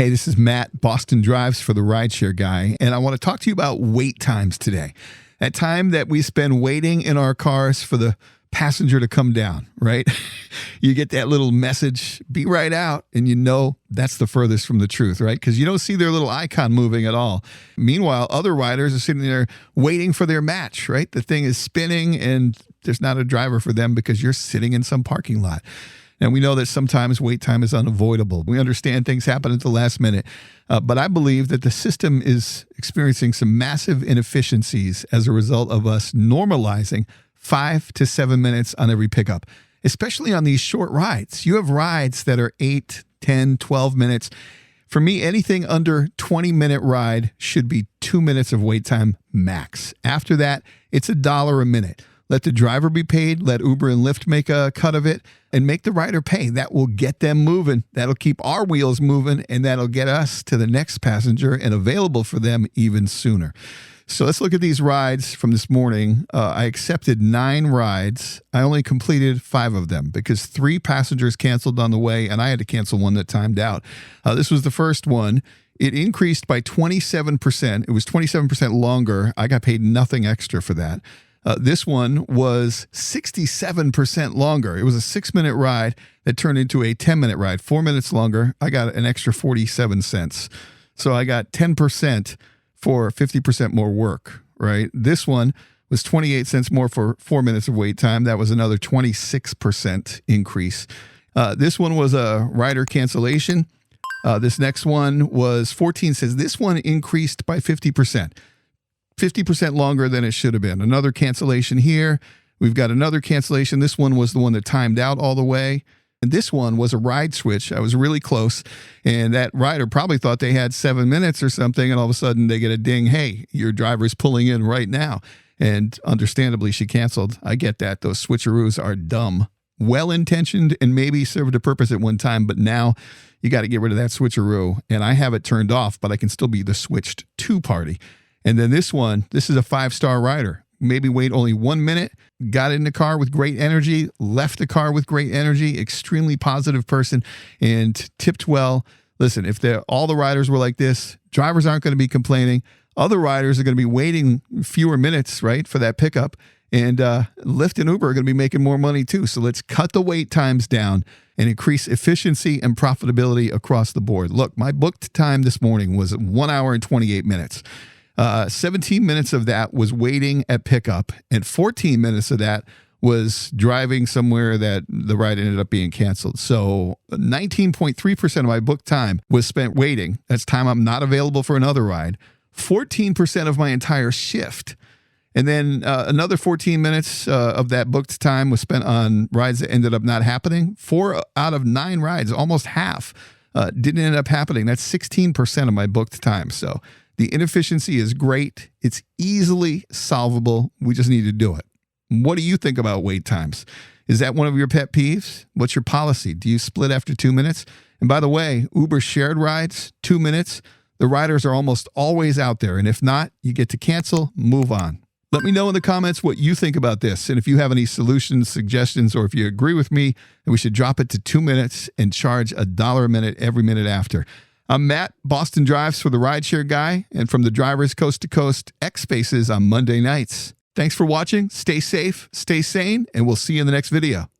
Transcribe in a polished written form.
Hey, this is Matt, Boston Drives for the Rideshare Guy, and I want to talk to you about wait times today. That time that we spend waiting in our cars for the passenger to come down, right? You get that little message, be right out, and you know that's the furthest from the truth, right? Because you don't see their little icon moving at all. Meanwhile, other riders are sitting there waiting for their match, right? The thing is spinning, and there's not a driver for them because you're sitting in some parking lot. And we know that sometimes wait time is unavoidable. We understand things happen at the last minute. But I believe that the system is experiencing some massive inefficiencies as a result of us normalizing 5 to 7 minutes on every pickup, especially on these short rides. You have rides that are 8, 10, 12 minutes. For me, anything under 20-minute ride should be 2 minutes of wait time max. After that, it's $1 a minute. Let the driver be paid, let Uber and Lyft make a cut of it, and make the rider pay. That will get them moving. That'll keep our wheels moving, and that'll get us to the next passenger and available for them even sooner. So let's look at these rides from this morning. I accepted 9 rides. I only completed 5 of them because 3 passengers canceled on the way, and I had to cancel one that timed out. This was the first one. It increased by 27%. It was 27% longer. I got paid nothing extra for that. This one was 67% longer. It was a 6-minute ride that turned into a 10-minute ride. 4 minutes longer. I got an extra 47 cents. So I got 10% for 50% more work, right? This one was 28 cents more for 4 minutes of wait time. That was another 26% increase. This one was a rider cancellation. This next one was 14 cents. This one increased by 50%. 50% longer than it should have been. Another cancellation here. We've got another cancellation. This one was the one that timed out all the way. And this one was a ride switch. I was really close. And that rider probably thought they had 7 minutes or something. And all of a sudden they get a ding. Hey, your driver's pulling in right now. And understandably, she canceled. I get that. Those switcheroos are dumb. Well-intentioned and maybe served a purpose at one time. But now you got to get rid of that switcheroo. And I have it turned off, but I can still be the switched to party. And then this one, this is a 5-star rider. Maybe wait only 1 minute, got in the car with great energy, left the car with great energy, extremely positive person, and tipped well. Listen, if all the riders were like this, drivers aren't going to be complaining. Other riders are going to be waiting fewer minutes, right, for that pickup. And Lyft and Uber are going to be making more money too. So let's cut the wait times down and increase efficiency and profitability across the board. Look, my booked time this morning was 1 hour and 28 minutes. 17 minutes of that was waiting at pickup, and 14 minutes of that was driving somewhere that the ride ended up being canceled. So 19.3% of my booked time was spent waiting. That's time I'm not available for another ride. 14% of my entire shift. And then another 14 minutes of that booked time was spent on rides that ended up not happening. 4 out of 9 rides, almost half, didn't end up happening. That's 16% of my booked time. So the inefficiency is great. It's easily solvable. We just need to do it. What do you think about wait times? Is that one of your pet peeves? What's your policy? Do you split after 2 minutes? And by the way, Uber shared rides, 2 minutes. The riders are almost always out there. And if not, you get to cancel, move on. Let me know in the comments what you think about this. And if you have any solutions, suggestions, or if you agree with me that we should drop it to 2 minutes and charge $1 a minute every minute after. I'm Matt, Boston Drives for the Rideshare Guy, and from the Drivers Coast to Coast X Spaces on Monday nights. Thanks for watching. Stay safe, stay sane, and we'll see you in the next video.